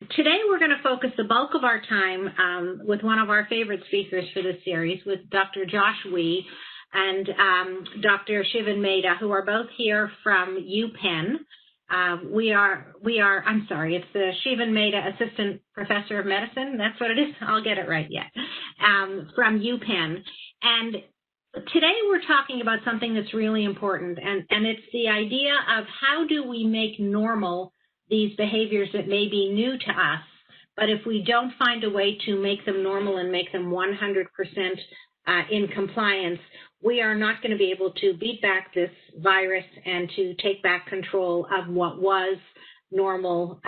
Today we're going to focus the bulk of our time with one of our favorite speakers for this series, with Dr. Josh Wee and Dr. Shivan Mehta, who are both here from UPenn. It's the Shivan Mehta Assistant Professor of Medicine. That's what it is. I'll get it right yet. From UPenn. And today we're talking about something that's really important, and it's the idea of how do we make normal these behaviors that may be new to us, but if we don't find a way to make them normal and make them 100% in compliance, we are not going to be able to beat back this virus and to take back control of what was normal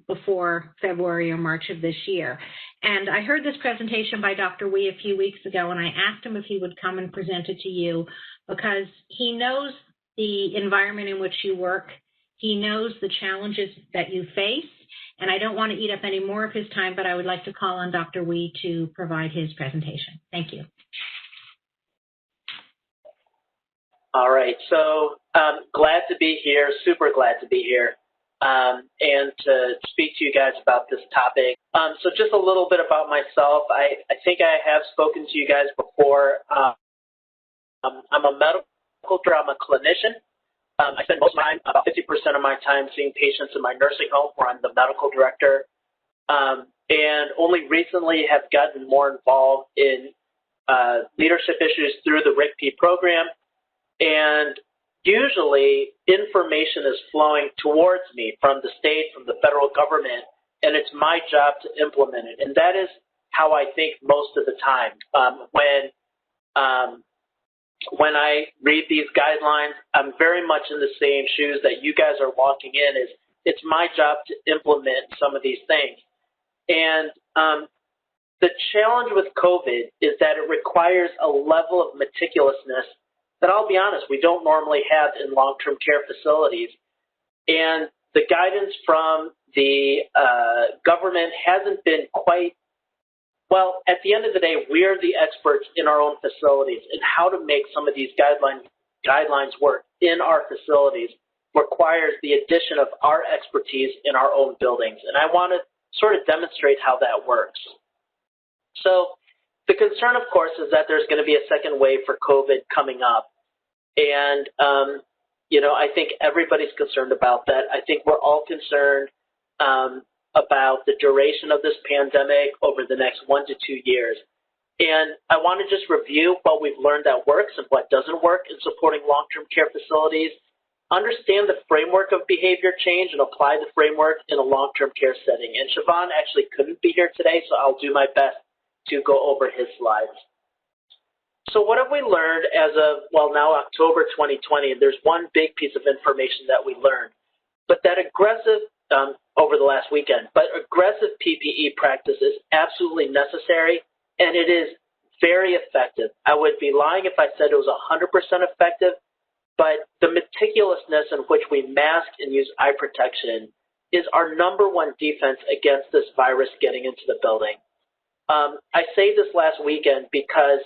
before February or March of this year. And I heard this presentation by Dr. Wee a few weeks ago, and I asked him if he would come and present it to you because he knows the environment in which you work. He knows the challenges that you face, and I don't want to eat up any more of his time, but I would like to call on Dr. Wee to provide his presentation. Thank you. All right, so glad to be here, super glad to be here, and to speak to you guys about this topic. So just a little bit about myself. I think I have spoken to you guys before. I'm a medical doctor, I'm a clinician. I spend most of my time, about 50% of my time, seeing patients in my nursing home where I'm the medical director, and only recently have gotten more involved in leadership issues through the RICP program. And usually information is flowing towards me from the state, from the federal government, and it's my job to implement it. And that is how I think most of the time. When I read these guidelines, I'm very much in the same shoes that you guys are walking in. It's my job to implement some of these things. And the challenge with COVID is that it requires a level of meticulousness that, I'll be honest, we don't normally have in long-term care facilities. And the guidance from the government hasn't been quite, well, at the end of the day, we're the experts in our own facilities, and how to make some of these guidelines work in our facilities requires the addition of our expertise in our own buildings. And I want to sort of demonstrate how that works. So the concern, of course, is that there's going to be a second wave for COVID coming up. And, I think everybody's concerned about that. I think we're all concerned about the duration of this pandemic over the next 1 to 2 years. And I want to just review what we've learned that works and what doesn't work in supporting long-term care facilities, understand the framework of behavior change, and apply the framework in a long-term care setting. And Shivan actually couldn't be here today, so I'll do my best to go over his slides. So what have we learned as of, well, now October 2020, and there's one big piece of information that we learned, but that aggressive, over the last weekend, but aggressive PPE practice is absolutely necessary, and it is very effective. I would be lying if I said it was 100% effective, but the meticulousness in which we mask and use eye protection is our number one defense against this virus getting into the building. I say this last weekend because,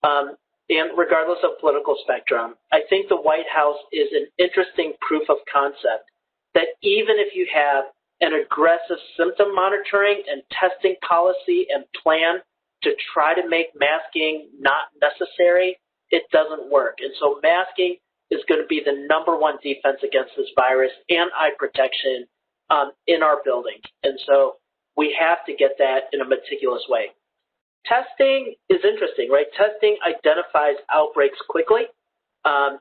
and regardless of political spectrum, I think the White House is an interesting proof of concept that even if you have an aggressive symptom monitoring and testing policy and plan to try to make masking not necessary, it doesn't work. And so masking is going to be the number one defense against this virus and eye protection in our buildings. And so we have to get that in a meticulous way. Testing is interesting, right? Testing identifies outbreaks quickly.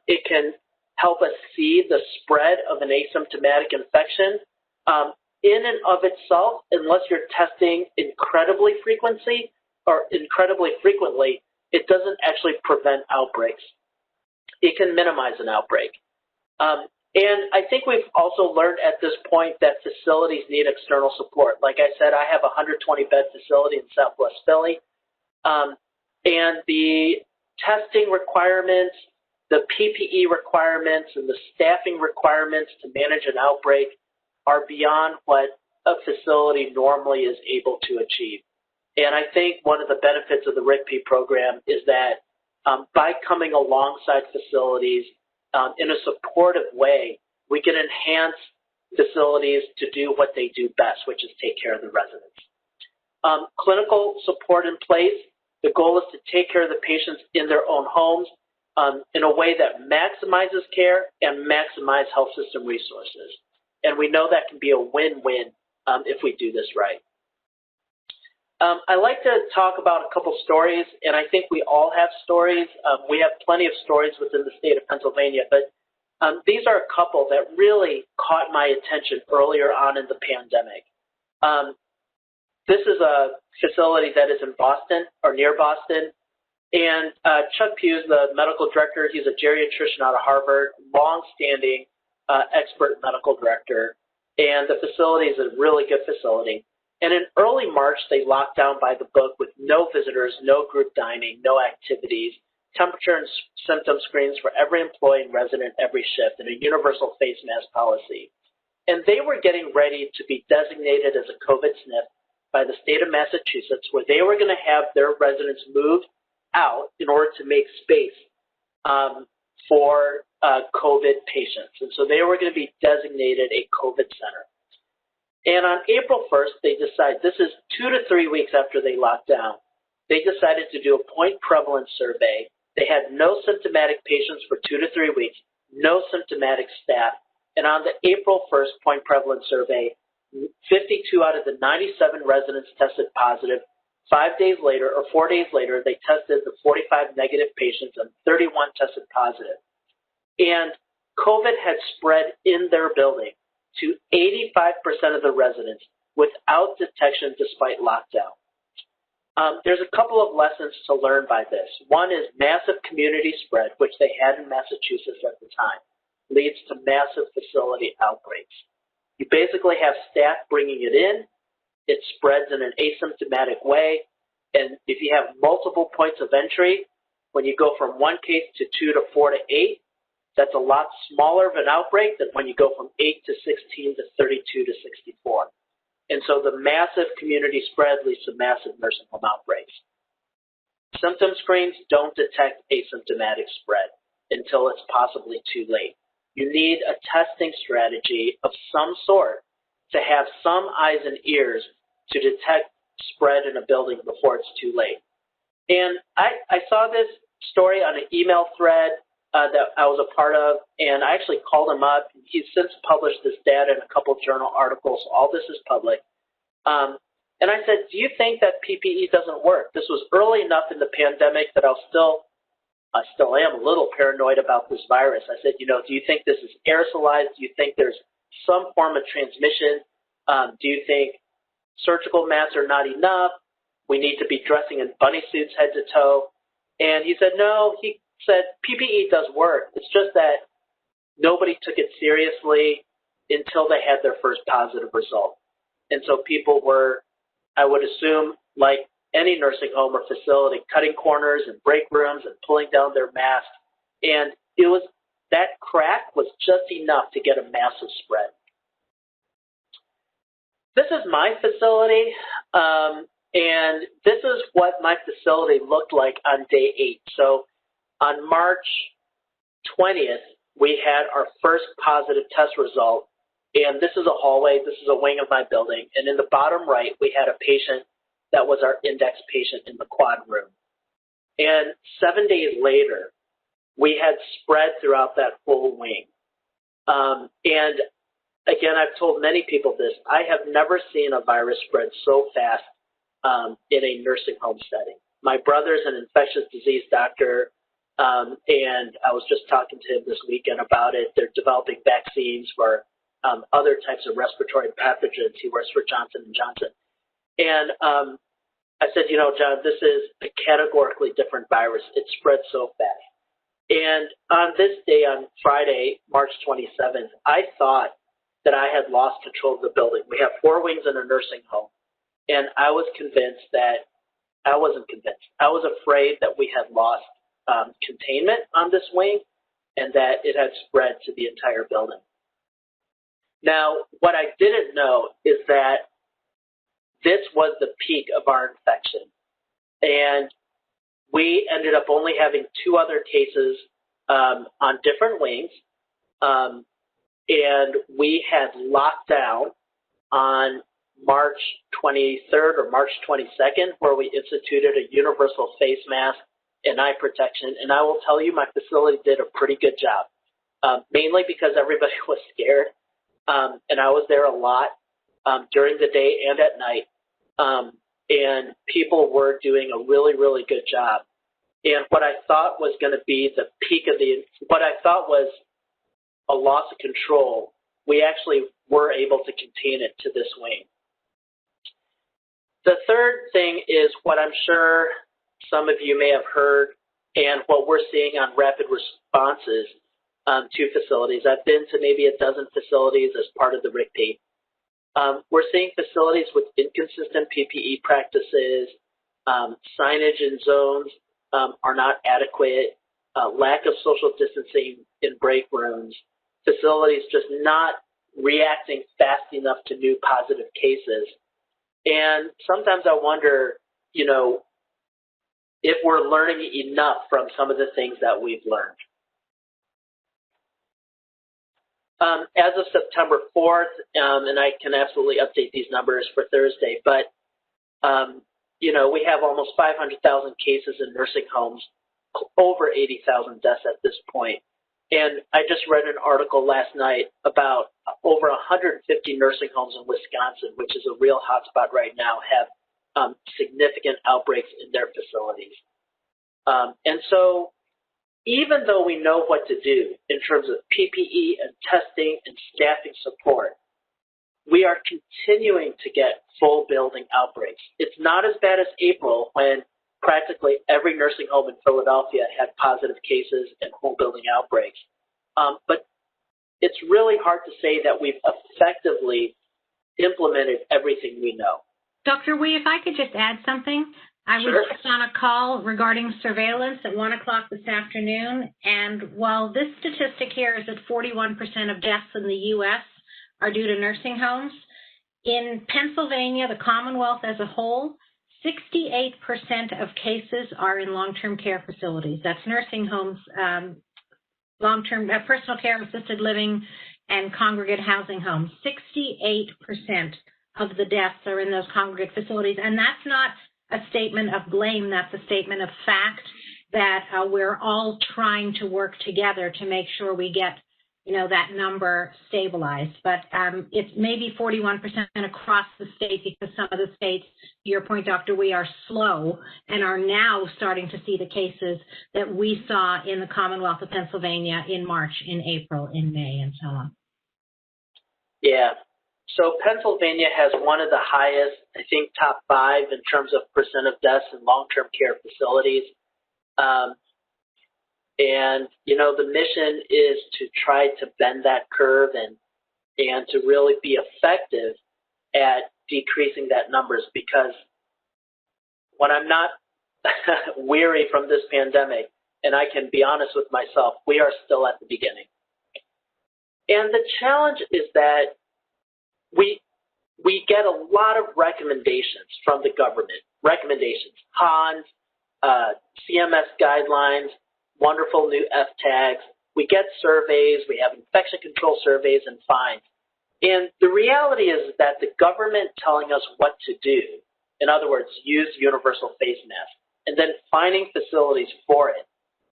It can help us see the spread of an asymptomatic infection. In and of itself, unless you're testing incredibly frequently, it doesn't actually prevent outbreaks. It can minimize an outbreak. And I think we've also learned at this point that facilities need external support. Like I said, I have a 120-bed facility in Southwest Philly. And the testing requirements, the PPE requirements, and the staffing requirements to manage an outbreak are beyond what a facility normally is able to achieve. And I think one of the benefits of the RICP program is that by coming alongside facilities in a supportive way, we can enhance facilities to do what they do best, which is take care of the residents. Clinical support in place. The goal is to take care of the patients in their own homes in a way that maximizes care and maximizes health system resources. And we know that can be a win-win if we do this right. I like to talk about a couple stories, and I think we all have stories. We have plenty of stories within the state of Pennsylvania, but these are a couple that really caught my attention earlier on in the pandemic. This is a facility that is in Boston or near Boston, and Chuck Hughes, the medical director, he's a geriatrician out of Harvard, long-standing expert medical director, and the facility is a really good facility. And in early March, they locked down by the book with no visitors, no group dining, no activities, temperature and symptom screens for every employee and resident every shift, and a universal face mask policy. And they were getting ready to be designated as a COVID SNF by the state of Massachusetts, where they were going to have their residents moved out in order to make space for COVID patients. And so they were going to be designated a COVID center. And on April 1st, they decided, this is 2 to 3 weeks after they locked down, they decided to do a point prevalence survey. They had no symptomatic patients for 2 to 3 weeks, no symptomatic staff. And on the April 1st point prevalence survey, 52 out of the 97 residents tested positive. 5 days later, or 4 days later, they tested the 45 negative patients and 31 tested positive. And COVID had spread in their building to 85% of the residents without detection despite lockdown. There's a couple of lessons to learn by this. One is massive community spread, which they had in Massachusetts at the time, leads to massive facility outbreaks. You basically have staff bringing it in, it spreads in an asymptomatic way, and if you have multiple points of entry, when you go from 1 case to 2 to 4 to 8, that's a lot smaller of an outbreak than when you go from 8 to 16 to 32 to 64. And so the massive community spread leads to massive nursing home outbreaks. Symptom screens don't detect asymptomatic spread until it's possibly too late. You need a testing strategy of some sort to have some eyes and ears to detect spread in a building before it's too late. And I saw this story on an email thread that I was a part of, and I actually called him up. He's since published this data in a couple of journal articles. All this is public. And I said, do you think that PPE doesn't work? This was early enough in the pandemic that I still am a little paranoid about this virus. I said, do you think this is aerosolized? Do you think there's some form of transmission? Do you think surgical masks are not enough? We need to be dressing in bunny suits head to toe. And he said, no, he said PPE does work. It's just that nobody took it seriously until they had their first positive result. And so people were, I would assume, like any nursing home or facility, cutting corners and break rooms and pulling down their masks. And it was, that crack was just enough to get a massive spread. This is my facility, and this is what my facility looked like on day 8. So on March 20th, we had our first positive test result, and this is a hallway, this is a wing of my building, and in the bottom right, we had a patient that was our index patient in the quad room. And 7 days later, we had spread throughout that whole wing. And again, I've told many people this, I have never seen a virus spread so fast in a nursing home setting. My brother's an infectious disease doctor, and I was just talking to him this weekend about it. They're developing vaccines for other types of respiratory pathogens. He works for Johnson & Johnson. And I said, John, this is a categorically different virus. It spread so fast. And on this day, on Friday, March 27th, I thought that I had lost control of the building. We have 4 wings in a nursing home. And I was convinced that, I wasn't convinced. I was afraid that we had lost containment on this wing and that it had spread to the entire building. Now, what I didn't know is that this was the peak of our infection. And we ended up only having 2 other cases on different wings. and we had locked down on March 23rd or March 22nd, where we instituted a universal face mask and eye protection. And I will tell you, my facility did a pretty good job, mainly because everybody was scared. And I was there a lot during the day and at night. And people were doing a really, really good job. And what I thought was going to be the peak of what I thought was a loss of control, we actually were able to contain it to this wane. The third thing is what I'm sure some of you may have heard and what we're seeing on rapid responses to facilities. I've been to maybe a dozen facilities as part of the RCP. We're seeing facilities with inconsistent PPE practices, signage in zones are not adequate, lack of social distancing in break rooms, facilities just not reacting fast enough to new positive cases. And sometimes I wonder, if we're learning enough from some of the things that we've learned. As of September 4th, and I can absolutely update these numbers for Thursday, but, we have almost 500,000 cases in nursing homes, over 80,000 deaths at this point. And I just read an article last night about over 150 nursing homes in Wisconsin, which is a real hotspot right now, have significant outbreaks in their facilities. And so even though we know what to do in terms of PPE and testing and staffing support, we are continuing to get full building outbreaks. It's not as bad as April when practically every nursing home in Philadelphia had positive cases and whole building outbreaks. But it's really hard to say that we've effectively implemented everything we know. Dr. Wee, if I could just add something. I was just on a call regarding surveillance at 1 o'clock this afternoon, and while this statistic here is that 41% of deaths in the U.S. are due to nursing homes, in Pennsylvania, the Commonwealth as a whole, 68% of cases are in long-term care facilities. That's nursing homes, long-term personal care, assisted living, and congregate housing homes. 68% of the deaths are in those congregate facilities, and that's not a statement of blame. That's a statement of fact that we're all trying to work together to make sure we get, that number stabilized. But it's maybe 41% across the state because some of the states, to your point, Dr. We are slow and are now starting to see the cases that we saw in the Commonwealth of Pennsylvania in March, in April, in May, and so on. Yeah. So Pennsylvania has one of the highest, I think, top 5 in terms of percent of deaths in long-term care facilities. And, the mission is to try to bend that curve and to really be effective at decreasing that numbers, because when I'm not weary from this pandemic, and I can be honest with myself, we are still at the beginning. And the challenge is that we get a lot of recommendations from the government, HONS, CMS guidelines, wonderful new F-tags. We get surveys, we have infection control surveys and fines. And the reality is that the government telling us what to do, in other words, use universal face masks, and then finding facilities for it,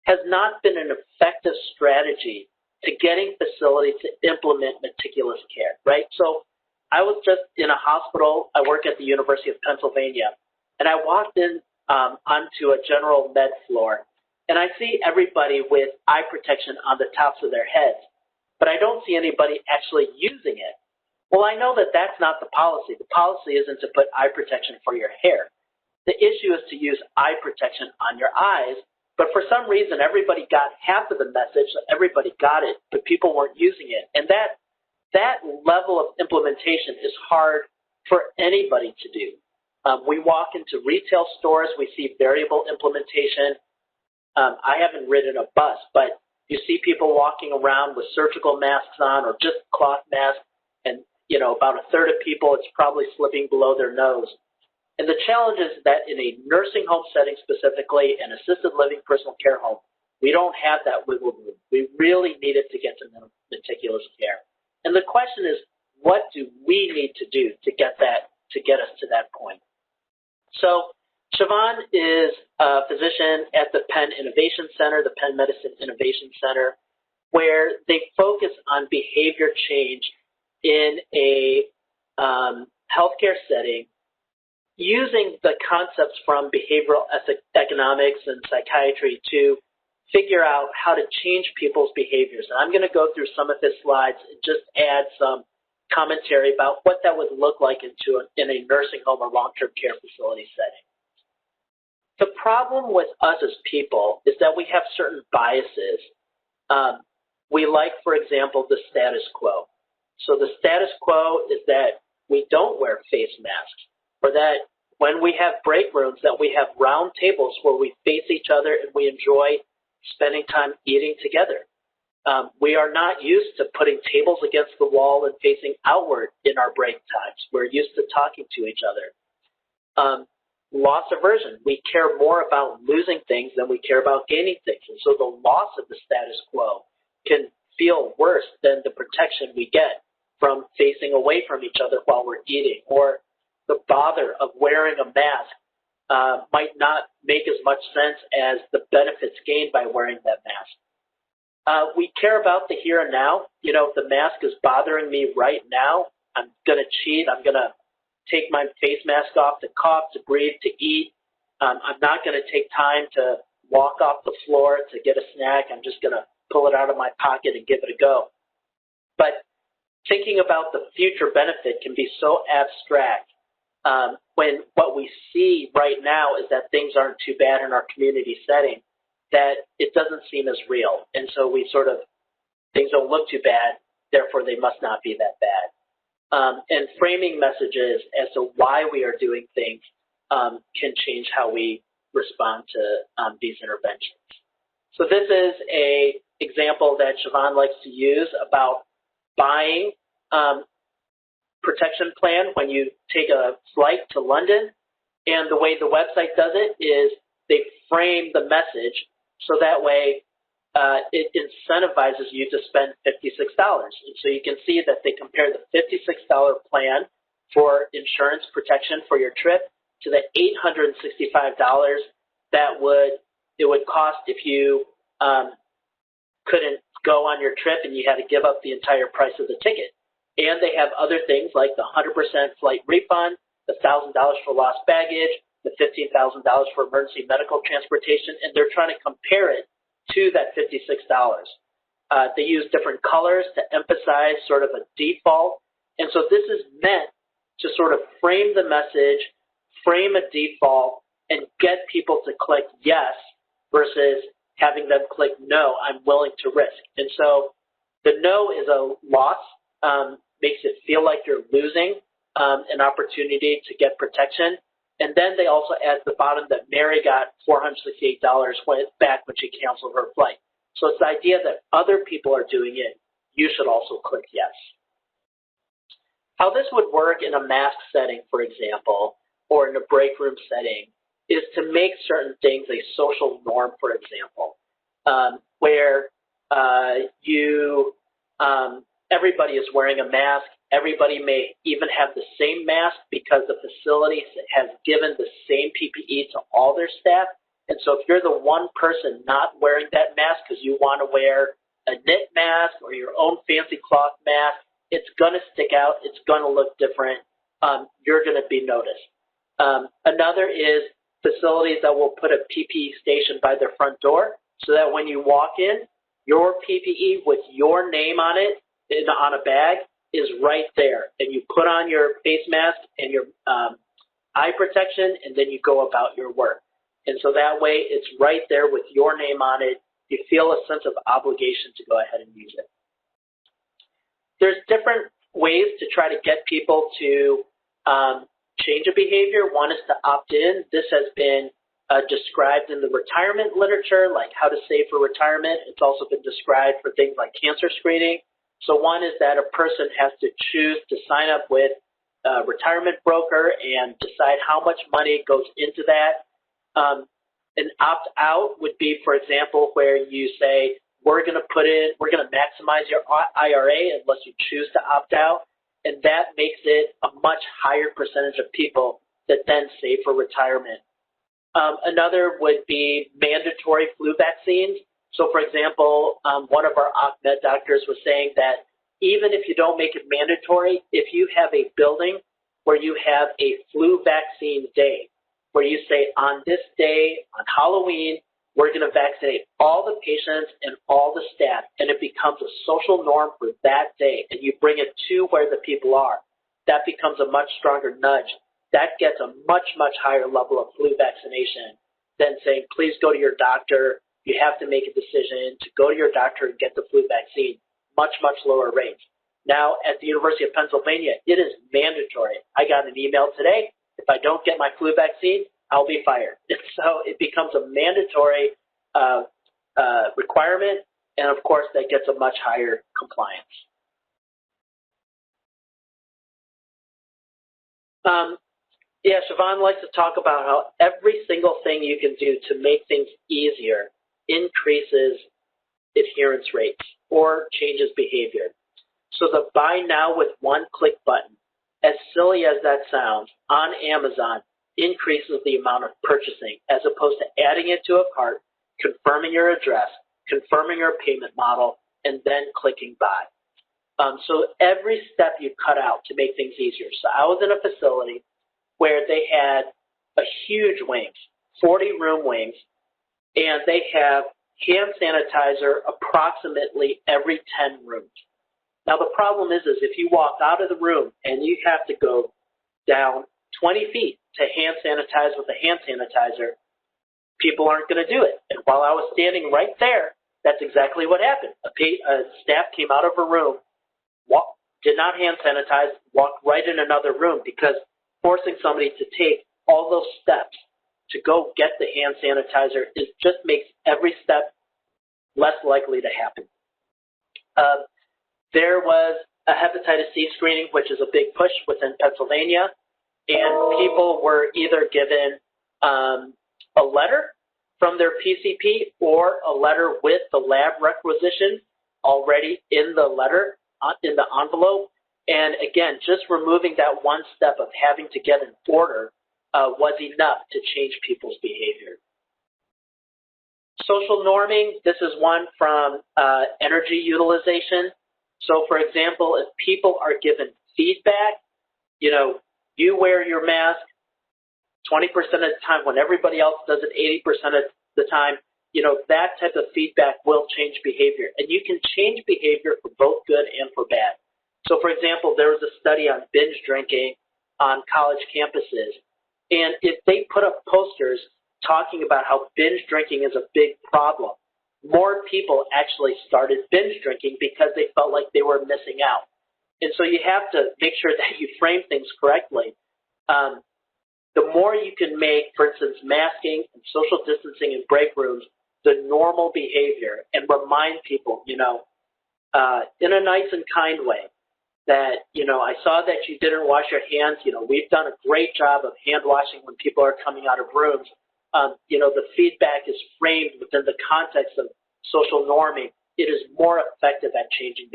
has not been an effective strategy to getting facilities to implement meticulous care, right? So I was just in a hospital. I work at the University of Pennsylvania, and I walked in onto a general med floor, and I see everybody with eye protection on the tops of their heads, but I don't see anybody actually using it. Well, I know that that's not the policy. The policy isn't to put eye protection for your hair. The issue is to use eye protection on your eyes, but for some reason, everybody got half of the message, everybody got it, but people weren't using it. And that level of implementation is hard for anybody to do. We walk into retail stores, we see variable implementation. I haven't ridden a bus, but you see people walking around with surgical masks on or just cloth masks, and about a third of people, it's probably slipping below their nose. And the challenge is that in a nursing home setting specifically, an assisted living personal care home, we don't have that wiggle room. We really need it to get to meticulous care. And the question is, what do we need to do to get us to that point? So Siobhan is a physician at the Penn Innovation Center, the Penn Medicine Innovation Center, where they focus on behavior change in a healthcare setting using the concepts from behavioral economics and psychiatry to figure out how to change people's behaviors. And I'm going to go through some of his slides and just add some commentary about what that would look like in a nursing home or long-term care facility setting. The problem with us as people is that we have certain biases. We like, for example, the status quo. So the status quo is that we don't wear face masks, or that when we have break rooms, that we have round tables where we face each other and we enjoy spending time eating together. We are not used to putting tables against the wall and facing outward in our break times. We're used to talking to each other. Loss aversion. We care more about losing things than we care about gaining things. And so the loss of the status quo can feel worse than the protection we get from facing away from each other while we're eating. Or the bother of wearing a mask might not make as much sense as the benefits gained by wearing that mask. We care about the here and now. You know, if the mask is bothering me right now, I'm going to cheat. I'm going to take my face mask off to cough, to breathe, to eat. I'm not going to take time to walk off the floor to get a snack. I'm just going to pull it out of my pocket and give it a go. But thinking about the future benefit can be so abstract when what we see right now is that things aren't too bad in our community setting, that it doesn't seem as real. And so we things don't look too bad, therefore they must not be that bad. And framing messages as to why we are doing things can change how we respond to these interventions. So this is an example that Siobhan likes to use about buying protection plan when you take a flight to London. And the way the website does it is they frame the message so that way it incentivizes you to spend $56. And so you can see that they compare the $56 plan for insurance protection for your trip to the $865 that it would cost if you couldn't go on your trip and you had to give up the entire price of the ticket. And they have other things like the 100% flight refund, the $1,000 for lost baggage, the $15,000 for emergency medical transportation, and they're trying to compare it to that $56. They use different colors to emphasize sort of a default. And so this is meant to sort of frame the message, frame a default, and get people to click yes versus having them click no, I'm willing to risk. And so the no is a loss, makes it feel like you're losing an opportunity to get protection. And then they also add at the bottom that Mary got $468 back when she canceled her flight. So it's the idea that other people are doing it. You should also click yes. How this would work in a mask setting, for example, or in a break room setting, is to make certain things a social norm, for example, where everybody is wearing a mask. Everybody may even have the same mask because the facility has given the same PPE to all their staff. And so if you're the one person not wearing that mask because you want to wear a knit mask or your own fancy cloth mask, it's going to stick out. It's going to look different. You're going to be noticed. Another is facilities that will put a PPE station by their front door so that when you walk in, your PPE with your name on it on a bag is right there. And you put on your face mask and your eye protection, and then you go about your work. And so that way it's right there with your name on it. You feel a sense of obligation to go ahead and use it. There's different ways to try to get people to change a behavior. One is to opt in. This has been described in the retirement literature, like how to save for retirement. It's also been described for things like cancer screening. So one is that a person has to choose to sign up with a retirement broker and decide how much money goes into that. An opt-out would be, for example, where you say, we're going to maximize your IRA unless you choose to opt out. And that makes it a much higher percentage of people that then save for retirement. Another would be mandatory flu vaccines. So, for example, one of our OCMED doctors was saying that even if you don't make it mandatory, if you have a building where you have a flu vaccine day, where you say on this day, on Halloween, we're going to vaccinate all the patients and all the staff, and it becomes a social norm for that day, and you bring it to where the people are, that becomes a much stronger nudge. That gets a much, much higher level of flu vaccination than saying, please go to your doctor. You have to make a decision to go to your doctor and get the flu vaccine. Much, much lower rates. Now, at the University of Pennsylvania, it is mandatory. I got an email today. If I don't get my flu vaccine, I'll be fired. So it becomes a mandatory requirement, and of course, that gets a much higher compliance. Siobhan likes to talk about how every single thing you can do to make things easier increases adherence rates or changes behavior. So the buy now with one click button, as silly as that sounds, on Amazon increases the amount of purchasing as opposed to adding it to a cart, confirming your address, confirming your payment model, and then clicking buy. So every step you cut out to make things easier. So I was in a facility where they had a huge wings, 40-room wings, and they have hand sanitizer approximately every 10 rooms. Now, the problem is if you walk out of the room and you have to go down 20 feet to hand sanitize with a hand sanitizer, people aren't going to do it. And while I was standing right there, that's exactly what happened. A staff came out of a room, did not hand sanitize, walked right in another room because forcing somebody to take all those steps to go get the hand sanitizer just makes every step less likely to happen. There was a hepatitis C screening, which is a big push within Pennsylvania, and people were either given a letter from their PCP or a letter with the lab requisition already in the letter, in the envelope. And again, just removing that one step of having to get an order was enough to change people's behavior. Social norming, this is one from energy utilization. So, for example, if people are given feedback, you wear your mask 20% of the time when everybody else does it 80% of the time, that type of feedback will change behavior. And you can change behavior for both good and for bad. So, for example, there was a study on binge drinking on college campuses. And if they put up posters talking about how binge drinking is a big problem, more people actually started binge drinking because they felt like they were missing out. And so you have to make sure that you frame things correctly. The more you can make, for instance, masking and social distancing in break rooms the normal behavior and remind people, in a nice and kind way that, I saw that you didn't wash your hands. We've done a great job of hand washing when people are coming out of rooms. The feedback is framed within the context of social norming. It is more effective at changing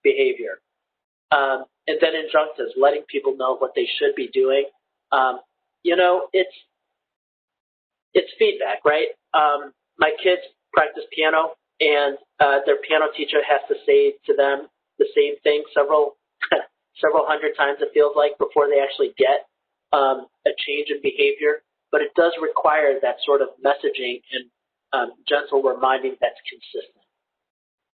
behavior. And then injunctives, letting people know what they should be doing. It's feedback, right? My kids practice piano, and their piano teacher has to say to them the same thing several hundred times, it feels like, before they actually get a change in behavior. But it does require that sort of messaging and gentle reminding that's consistent.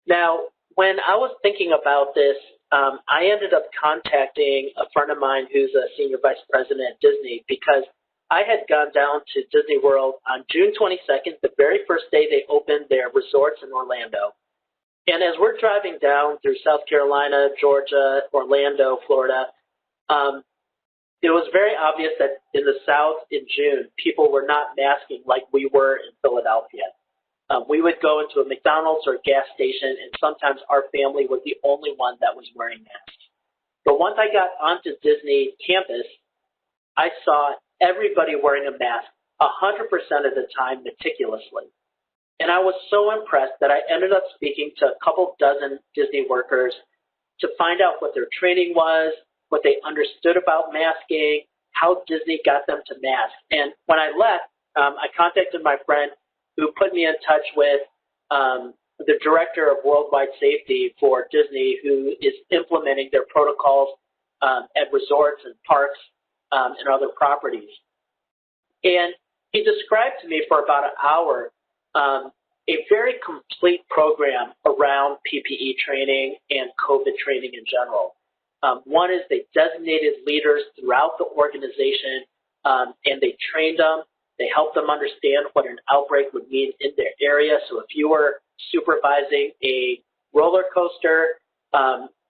Now, when I was thinking about this, I ended up contacting a friend of mine who's a senior vice president at Disney because I had gone down to Disney World on June 22nd, the very first day they opened their resorts in Orlando. And as we're driving down through South Carolina, Georgia, Orlando, Florida, it was very obvious that in the South in June, people were not masking like we were in Philadelphia. We would go into a McDonald's or a gas station, and sometimes our family was the only one that was wearing masks. But once I got onto Disney campus, I saw everybody wearing a mask 100% of the time meticulously. And I was so impressed that I ended up speaking to a couple dozen Disney workers to find out what their training was, what they understood about masking, how Disney got them to mask. And when I left, I contacted my friend who put me in touch with the director of worldwide safety for Disney, who is implementing their protocols at resorts and parks and other properties. And he described to me for about an hour a very complete program around PPE training and COVID training in general. One is they designated leaders throughout the organization, and they trained them. They helped them understand what an outbreak would mean in their area. So if you were supervising a roller coaster,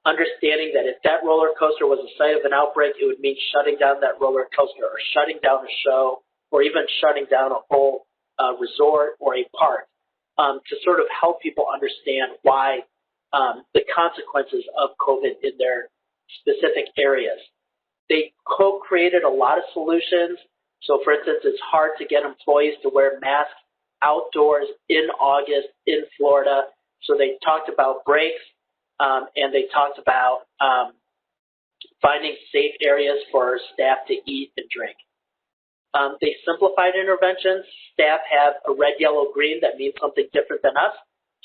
understanding that if that roller coaster was the site of an outbreak, it would mean shutting down that roller coaster or shutting down a show or even shutting down a whole resort or a park, to sort of help people understand why the consequences of COVID in their specific areas. They co-created a lot of solutions. So, for instance, it's hard to get employees to wear masks outdoors in August in Florida. So they talked about breaks, and they talked about finding safe areas for staff to eat and drink. They simplified interventions. Staff have a red, yellow, green that means something different than us.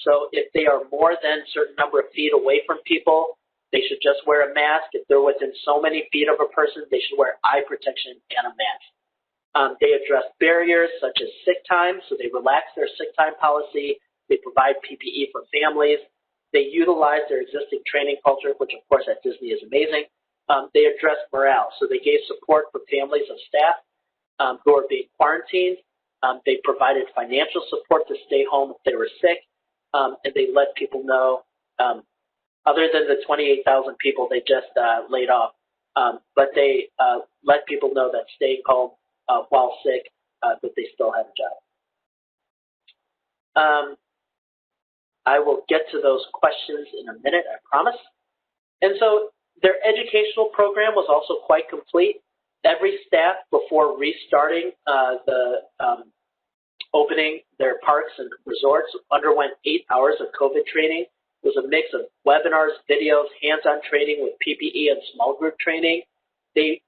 So if they are more than a certain number of feet away from people, they should just wear a mask. If they're within so many feet of a person, they should wear eye protection and a mask. They address barriers such as sick time, so they relax their sick time policy. They provide PPE for families. They utilize their existing training culture, which of course at Disney is amazing. They address morale, so they gave support for families of staff who are being quarantined. They provided financial support to stay home if they were sick, and they let people know, other than the 28,000 people they just laid off, but they let people know that staying home while sick, that they still have a job. I will get to those questions in a minute, I promise. And so their educational program was also quite complete. Every staff, before restarting opening their parks and resorts, underwent 8 hours of COVID training. It was a mix of webinars, videos, hands-on training with PPE and small group training. They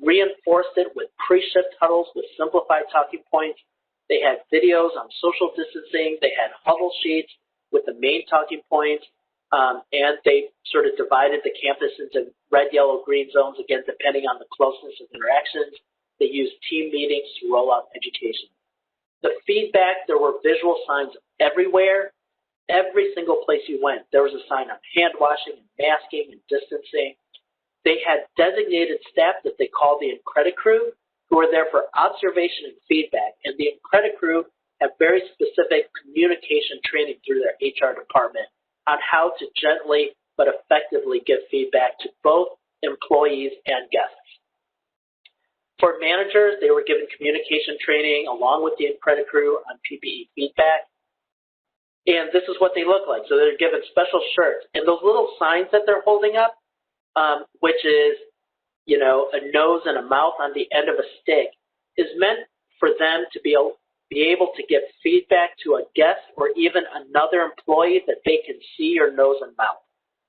reinforced it with pre-shift huddles with simplified talking points. They had videos on social distancing. They had huddle sheets with the main talking points. And they sort of divided the campus into red, yellow, green zones, again, depending on the closeness of interactions. They used team meetings to roll out education. The feedback, there were visual signs everywhere. Every single place you went, there was a sign on hand washing and masking and distancing. They had designated staff that they called the Incredit Crew, who were there for observation and feedback. And the Incredit Crew have very specific communication training through their HR department on how to gently but effectively give feedback to both employees and guests. For managers, they were given communication training along with the Incredit Crew on PPE feedback. And this is what they look like. So they're given special shirts. And those little signs that they're holding up, which is, you know, a nose and a mouth on the end of a stick, is meant for them to be able to give feedback to a guest or even another employee that they can see your nose and mouth.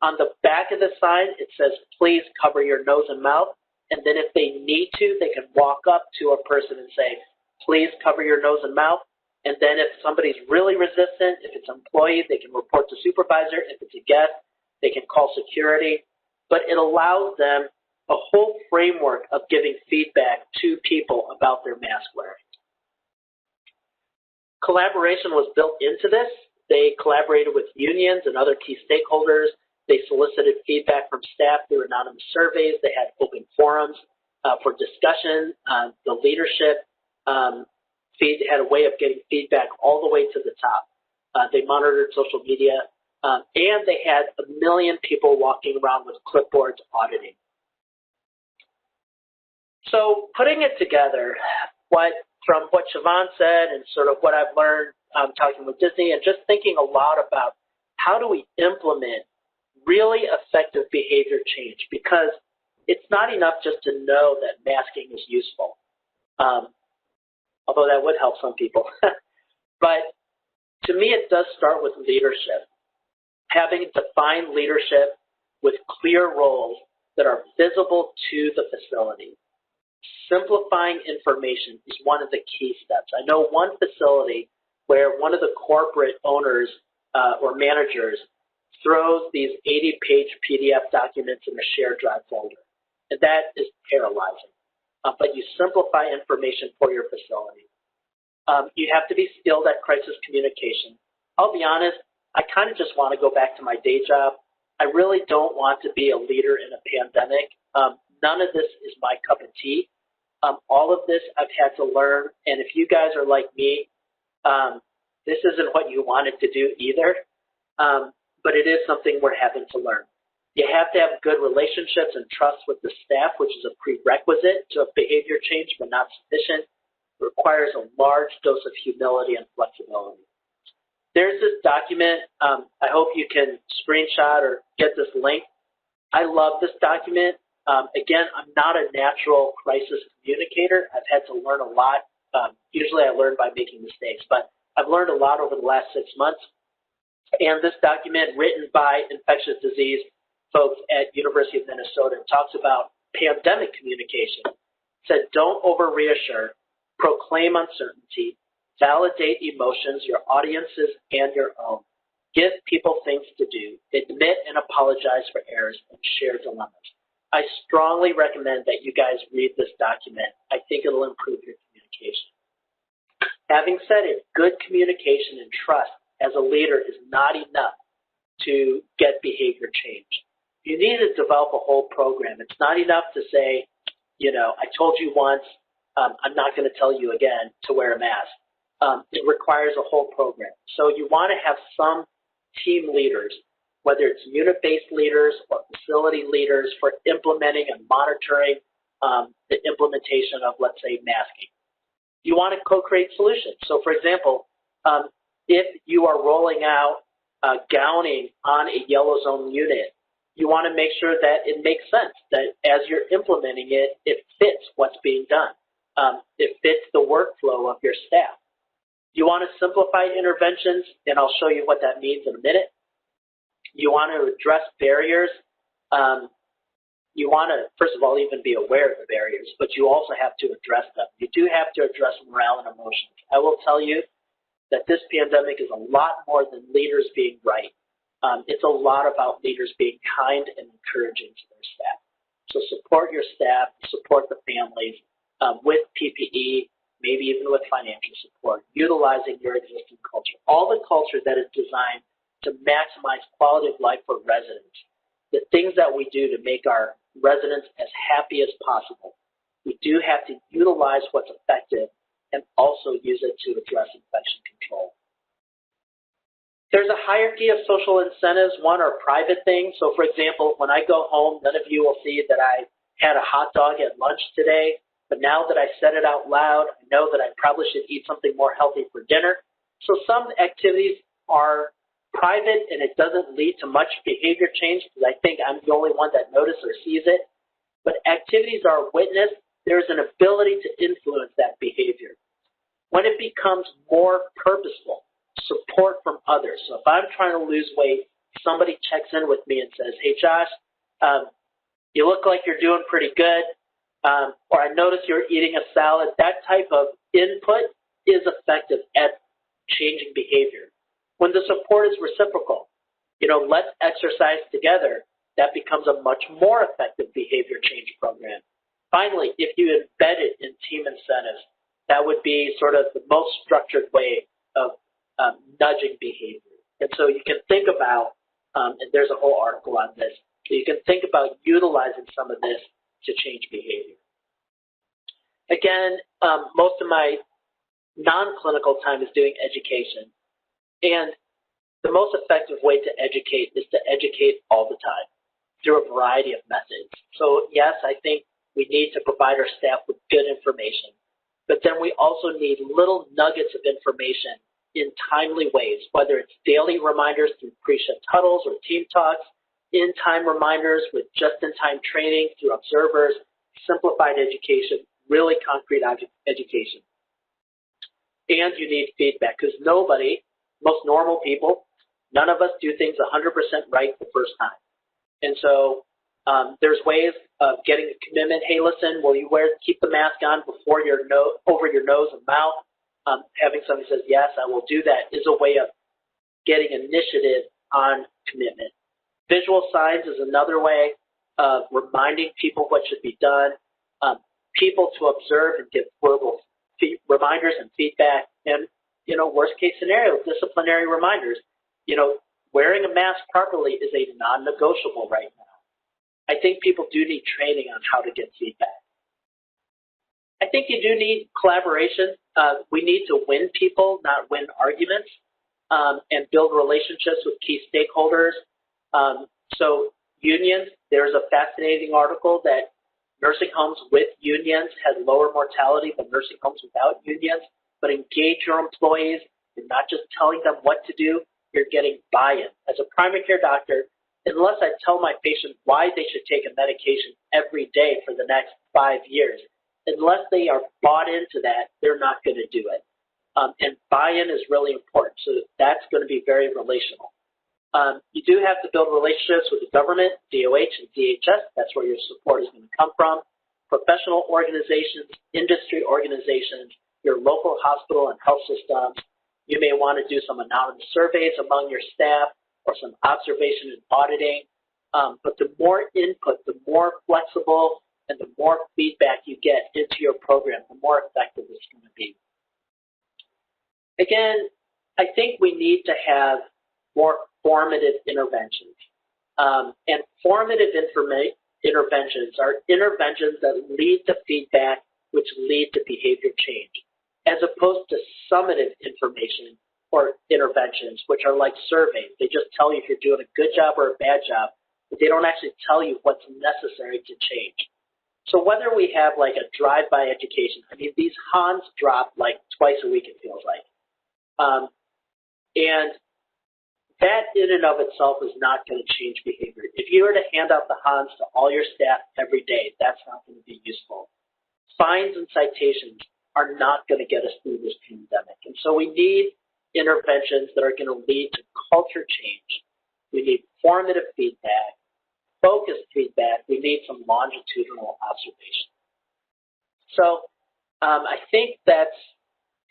On the back of the sign, it says, please cover your nose and mouth. And then if they need to, they can walk up to a person and say, please cover your nose and mouth. And then if somebody's really resistant, if it's an employee, they can report to supervisor. If it's a guest, they can call security. But it allows them a whole framework of giving feedback to people about their mask wearing. Collaboration was built into this. They collaborated with unions and other key stakeholders. They solicited feedback from staff through anonymous surveys. They had open forums for discussion. The leadership had a way of getting feedback all the way to the top. They monitored social media, and they had 1 million people walking around with clipboards auditing. So putting it together, from what Siobhan said and sort of what I've learned talking with Disney and just thinking a lot about how do we implement really effective behavior change, because it's not enough just to know that masking is useful, although that would help some people. But To me, it does start with leadership. Having defined leadership with clear roles that are visible to the facility. Simplifying information is one of the key steps. I know one facility where one of the corporate owners or managers throws these 80-page PDF documents in a shared drive folder, and that is paralyzing. But you simplify information for your facility. You have to be skilled at crisis communication. I'll be honest, I kind of just want to go back to my day job. I really don't want to be a leader in a pandemic. None of this is my cup of tea. All of this I've had to learn, and if you guys are like me, this isn't what you wanted to do either, but it is something we're having to learn. You have to have good relationships and trust with the staff, which is a prerequisite to behavior change, but not sufficient. It requires a large dose of humility and flexibility. There's this document. I hope you can screenshot or get this link. I love this document. Again, I'm not a natural crisis communicator. I've had to learn a lot. Usually I learn by making mistakes, but I've learned a lot over the last 6 months. And this document, written by infectious disease folks at University of Minnesota, talks about pandemic communication. It said, don't over-reassure, proclaim uncertainty, validate emotions, your audience's and your own. Give people things to do, admit and apologize for errors, and share dilemmas. I strongly recommend that you guys read this document. I think it'll improve your communication. Having said it, good communication and trust as a leader is not enough to get behavior change. You need to develop a whole program. It's not enough to say, I told you once, I'm not going to tell you again to wear a mask. It requires a whole program. So you want to have some team leaders, whether it's unit-based leaders or facility leaders, for implementing and monitoring the implementation of, let's say, masking. You want to co-create solutions. So, for example, if you are rolling out gowning on a yellow zone unit, you want to make sure that it makes sense, that as you're implementing it, it fits what's being done. It fits the workflow of your staff. You want to simplify interventions, and I'll show you what that means in a minute. You want to address barriers. You want to, first of all, even be aware of the barriers, but you also have to address them. You do have to address morale and emotions. I will tell you that this pandemic is a lot more than leaders being right. It's a lot about leaders being kind and encouraging to their staff. So support your staff, support the families with PPE, maybe even with financial support, utilizing your existing culture. All the culture that is designed to maximize quality of life for residents, the things that we do to make our residents as happy as possible. We do have to utilize what's effective and also use it to address infection control. There's a hierarchy of social incentives. One are private things. So, for example, when I go home, none of you will see that I had a hot dog at lunch today. But now that I said it out loud, I know that I probably should eat something more healthy for dinner. So some activities are private and it doesn't lead to much behavior change because I think I'm the only one that notices or sees it. But activities are witnessed. There's an ability to influence that behavior. When it becomes more purposeful, support from others. So if I'm trying to lose weight, somebody checks in with me and says, hey, Josh, you look like you're doing pretty good. Or I notice you're eating a salad. That type of input is effective at changing behavior. When the support is reciprocal, let's exercise together, that becomes a much more effective behavior change program. Finally, if you embed it in team incentives, that would be sort of the most structured way of nudging behavior. And so you can think about, and there's a whole article on this, so you can think about utilizing some of this to change behavior. Again, most of my non-clinical time is doing education. And the most effective way to educate is to educate all the time through a variety of methods. So yes, I think we need to provide our staff with good information, but then we also need little nuggets of information in timely ways, whether it's daily reminders through pre-shift huddles or team talks, in-time reminders with just-in-time training through observers, simplified education, really concrete education. And you need feedback because nobody most normal people, none of us do things 100% right the first time. And so there's ways of getting a commitment. Hey, listen, will you keep the mask on before over your nose and mouth? Having somebody says, yes, I will do that, is a way of getting initiative on commitment. Visual signs is another way of reminding people what should be done, people to observe and give verbal reminders and feedback, and, worst case scenario, disciplinary reminders. Wearing a mask properly is a non-negotiable right now. I think people do need training on how to get feedback. I think you do need collaboration. We need to win people, not win arguments, and build relationships with key stakeholders. So unions, there's a fascinating article that nursing homes with unions had lower mortality than nursing homes without unions, but engage your employees. You're not just telling them what to do, you're getting buy-in. As a primary care doctor, unless I tell my patient why they should take a medication every day for the next 5 years, unless they are bought into that, they're not going to do it. And buy-in is really important. So that's going to be very relational. You do have to build relationships with the government, DOH and DHS. That's where your support is going to come from. Professional organizations, industry organizations, your local hospital and health systems. You may want to do some anonymous surveys among your staff or some observation and auditing. But the more input, the more flexible, and the more feedback you get into your program, the more effective it's going to be. Again, I think we need to have more formative interventions. And formative interventions are interventions that lead to feedback, which lead to behavior change, as opposed to summative information or interventions, which are like surveys. They just tell you if you're doing a good job or a bad job, but they don't actually tell you what's necessary to change. So whether we have like a drive-by education, I mean, these HANs drop like twice a week, it feels like. And that in and of itself is not going to change behavior. If you were to hand out the HANs to all your staff every day, that's not going to be useful. Fines and citations are not going to get us through this pandemic. And so we need interventions that are going to lead to culture change. We need formative feedback, focused feedback. We need some longitudinal observation. So I think that's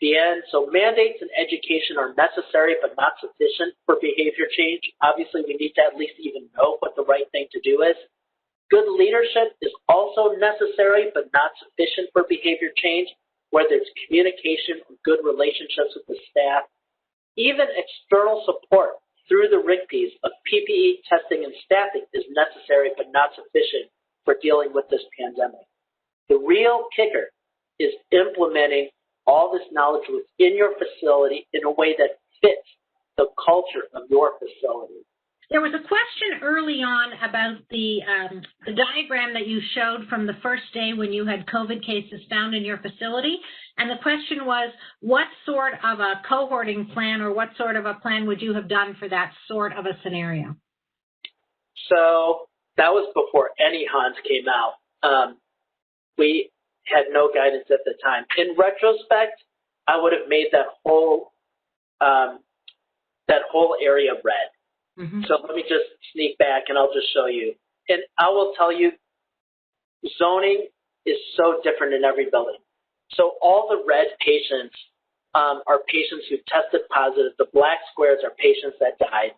the end. So mandates and education are necessary but not sufficient for behavior change. Obviously, we need to at least even know what the right thing to do is. Good leadership is also necessary but not sufficient for behavior change, whether it's communication or good relationships with the staff. Even external support through the RICPs of PPE testing and staffing is necessary but not sufficient for dealing with this pandemic. The real kicker is implementing all this knowledge within your facility in a way that fits the culture of your facility. There was a question early on about the diagram that you showed from the first day when you had COVID cases found in your facility. And the question was, what sort of a cohorting plan or what sort of a plan would you have done for that sort of a scenario? So that was before any HANs came out. We had no guidance at the time. In retrospect, I would have made that whole area red. Mm-hmm. So let me just sneak back and I'll just show you. And I will tell you, zoning is so different in every building. So all the red patients are patients who tested positive. The black squares are patients that died.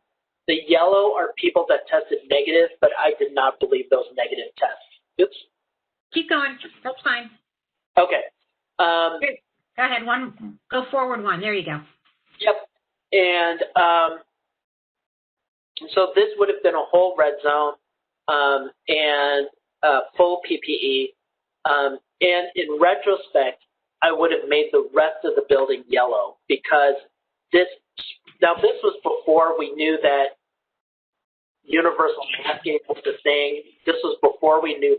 The yellow are people that tested negative, but I did not believe those negative tests. Oops. Keep going. That's fine. Okay. Go ahead. Go forward one. There you go. Yep. And so this would have been a whole red zone and full PPE. And in retrospect, I would have made the rest of the building yellow because this was before we knew that universal masking was the thing. This was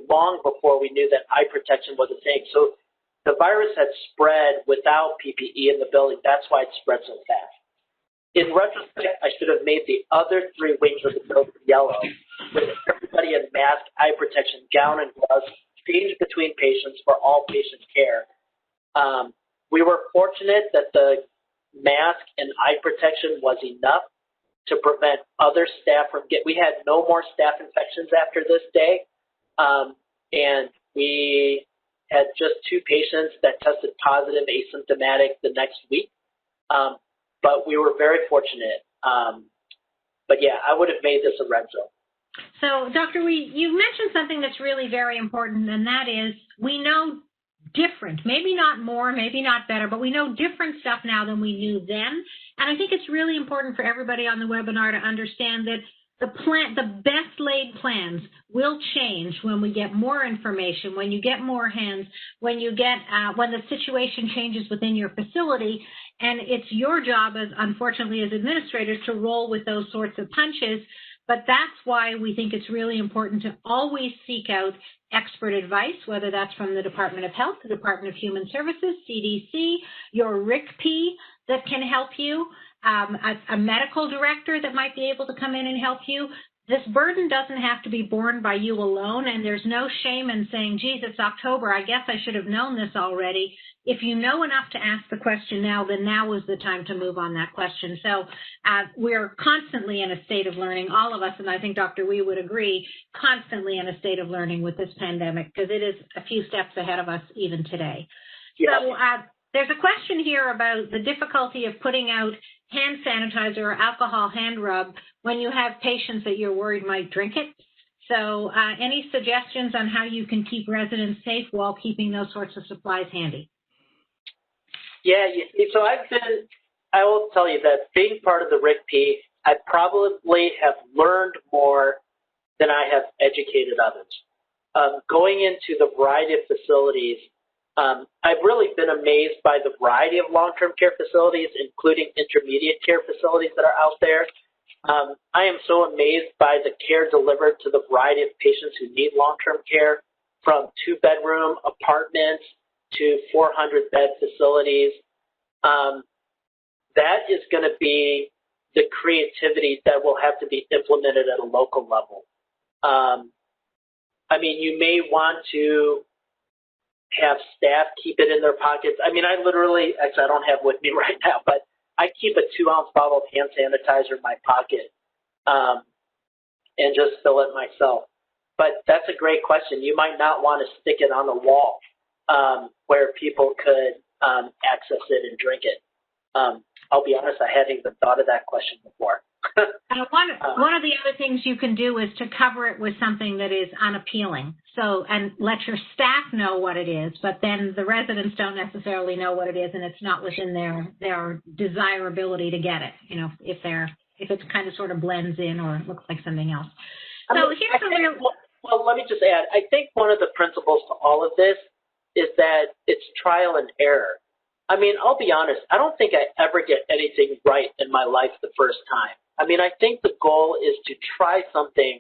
long before we knew that eye protection was a thing. So the virus had spread without PPE in the building. That's why it spread so fast. In retrospect, I should have made the other three wings of the building yellow with everybody in mask, eye protection, gown, and gloves, change between patients for all patient care. We were fortunate that the mask and eye protection was enough to prevent other staff from we had no more staff infections after this day. And we had just 2 patients that tested positive asymptomatic the next week. But we were very fortunate. But yeah, I would have made this a red zone. So, Dr. Wee, you mentioned something that's really very important, and that is we know different, maybe not more, maybe not better, but we know different stuff now than we knew then. And I think it's really important for everybody on the webinar to understand that the best laid plans will change when we get more information, when you get more hands, when you get when the situation changes within your facility. And it's your job, as unfortunately as administrators, to roll with those sorts of punches. But that's why we think it's really important to always seek out expert advice, whether that's from the Department of Health, the Department of Human Services, CDC, your RICP that can help you, a medical director that might be able to come in and help you. This burden doesn't have to be borne by you alone, and there's no shame in saying, geez, it's October, I guess I should have known this already. If you know enough to ask the question now, then now is the time to move on that question. So we're constantly in a state of learning, all of us, and I think Dr. Wee would agree, constantly in a state of learning with this pandemic, because it is a few steps ahead of us even today. Yeah. So there's a question here about the difficulty of putting out hand sanitizer or alcohol hand rub when you have patients that you're worried might drink it. So any suggestions on how you can keep residents safe while keeping those sorts of supplies handy? Yeah, so I will tell you that being part of the RICP, I probably have learned more than I have educated others. Going into the variety of facilities, I've really been amazed by the variety of long-term care facilities, including intermediate care facilities that are out there. I am so amazed by the care delivered to the variety of patients who need long-term care, from 2-bedroom apartments to 400-bed facilities. That is going to be the creativity that will have to be implemented at a local level. I mean, you may want to have staff keep it in their pockets. I mean, I literally, actually, I don't have with me right now, but I keep a 2-ounce bottle of hand sanitizer in my pocket and just fill it myself. But that's a great question. You might not want to stick it on the wall where people could access it and drink it. I'll be honest, I hadn't even thought of that question before. One of the other things you can do is to cover it with something that is unappealing. So, and let your staff know what it is, but then the residents don't necessarily know what it is, and it's not within their desirability to get it. You know, if it kind of sort of blends in or looks like something else. So here's the real. Well, let me just add. I think one of the principles to all of this is that it's trial and error. I mean, I'll be honest. I don't think I ever get anything right in my life the first time. I mean, I think the goal is to try something,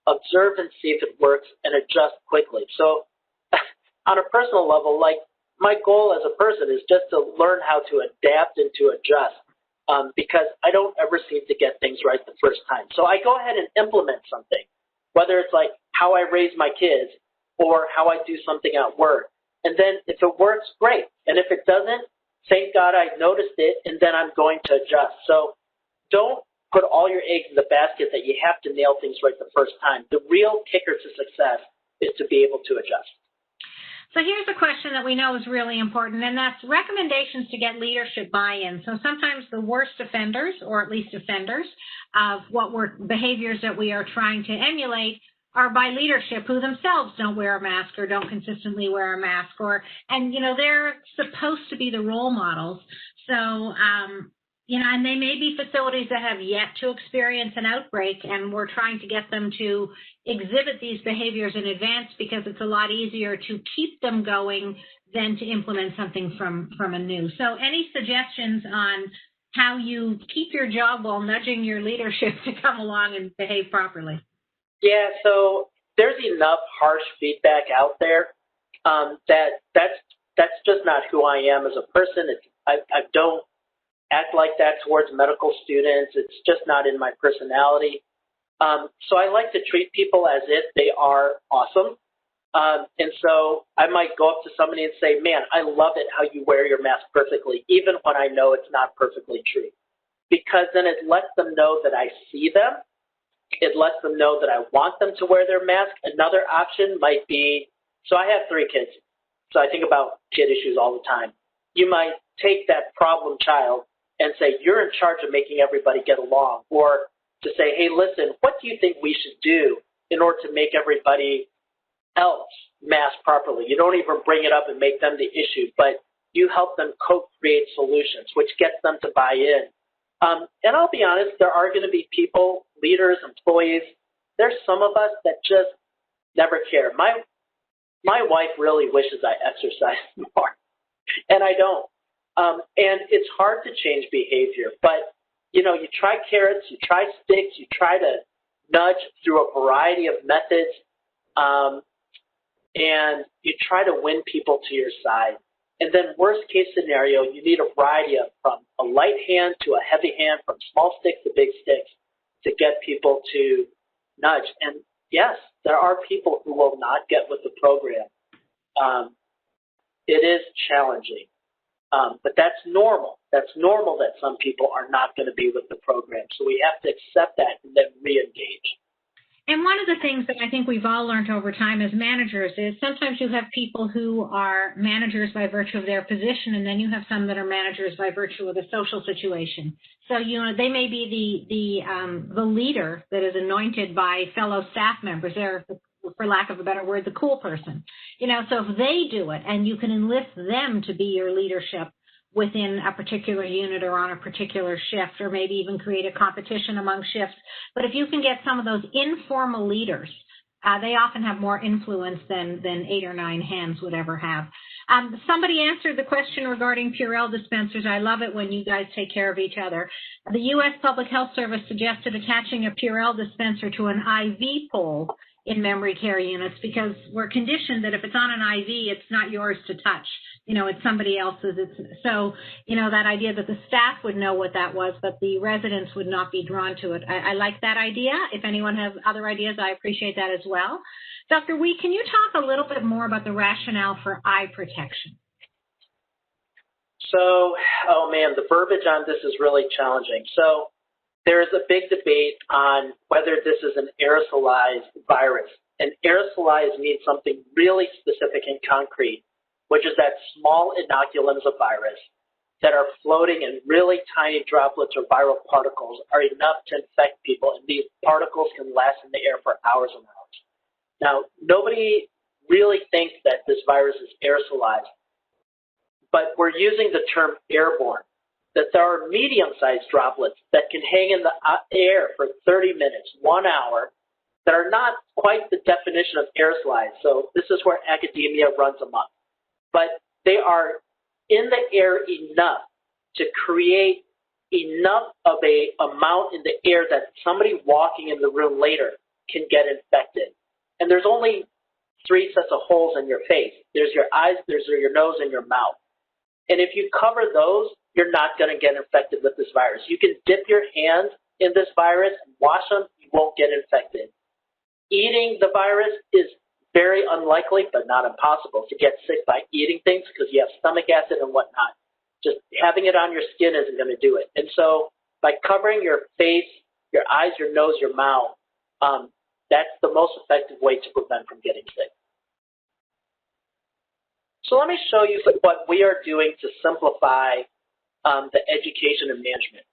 observe and see if it works, and adjust quickly. So on a personal level, like, my goal as a person is just to learn how to adapt and to adjust because I don't ever seem to get things right the first time. So I go ahead and implement something, whether it's like how I raise my kids or how I do something at work. And then if it works, great. And if it doesn't, thank God I noticed it, and then I'm going to adjust. So don't put all your eggs in the basket that you have to nail things right the first time. The real kicker to success is to be able to adjust. So here's a question that we know is really important, and that's recommendations to get leadership buy-in. So sometimes the worst offenders, or at least offenders, of behaviors that we are trying to emulate are by leadership who themselves don't wear a mask or don't consistently wear a mask, and they're supposed to be the role models. So, and they may be facilities that have yet to experience an outbreak, and we're trying to get them to exhibit these behaviors in advance because it's a lot easier to keep them going than to implement something from anew. So any suggestions on how you keep your job while nudging your leadership to come along and behave properly? Yeah, so there's enough harsh feedback out there that's just not who I am as a person. I don't act like that towards medical students. It's just not in my personality. So I like to treat people as if they are awesome. And so I might go up to somebody and say, man, I love it how you wear your mask perfectly, even when I know it's not perfectly true. Because then it lets them know that I see them. It lets them know that I want them to wear their mask. Another option might be, so I have 3 kids, so I think about kid issues all the time. You might take that problem child and say, you're in charge of making everybody get along, or to say, hey, listen, what do you think we should do in order to make everybody else mask properly? You don't even bring it up and make them the issue, but you help them co-create solutions, which gets them to buy in. And I'll be honest, there are going to be people, leaders, employees, there's some of us that just never care. My wife really wishes I exercised more, and I don't. And it's hard to change behavior, but, you try carrots, you try sticks, you try to nudge through a variety of methods, and you try to win people to your side. And then worst case scenario, you need a variety of from a light hand to a heavy hand, from small sticks to big sticks to get people to nudge. And yes, there are people who will not get with the program. It is challenging, but that's normal. That's normal that some people are not going to be with the program. So we have to accept that and then re-engage. And one of the things that I think we've all learned over time as managers is sometimes you have people who are managers by virtue of their position, and then you have some that are managers by virtue of the social situation. So, they may be the leader that is anointed by fellow staff members. They're, for lack of a better word, the cool person. So if they do it and you can enlist them to be your leadership within a particular unit or on a particular shift, or maybe even create a competition among shifts. But if you can get some of those informal leaders, they often have more influence than 8 or 9 hands would ever have. Somebody answered the question regarding Purell dispensers. I love it when you guys take care of each other. The U.S. Public Health Service suggested attaching a Purell dispenser to an IV pole in memory care units because we're conditioned that if it's on an IV, it's not yours to touch. It's somebody else's. So, that idea that the staff would know what that was, but the residents would not be drawn to it. I like that idea. If anyone has other ideas, I appreciate that as well. Dr. Wee, can you talk a little bit more about the rationale for eye protection? So, the verbiage on this is really challenging. So there is a big debate on whether this is an aerosolized virus. And aerosolized means something really specific and concrete, which is that small inoculums of virus that are floating in really tiny droplets or viral particles are enough to infect people, and these particles can last in the air for hours and hours. Now, nobody really thinks that this virus is aerosolized, but we're using the term airborne, that there are medium-sized droplets that can hang in the air for 30 minutes, 1 hour, that are not quite the definition of aerosolized. So this is where academia runs amok. But they are in the air enough to create enough of a amount in the air that somebody walking in the room later can get infected. And there's only 3 sets of holes in your face. There's your eyes, there's your nose, and your mouth. And if you cover those, you're not going to get infected with this virus. You can dip your hands in this virus, wash them, you won't get infected. Eating the virus is very unlikely, but not impossible, to get sick by eating things because you have stomach acid and whatnot. Just having it on your skin isn't going to do it. And so by covering your face, your eyes, your nose, your mouth, that's the most effective way to prevent from getting sick. So let me show you what we are doing to simplify the education and management.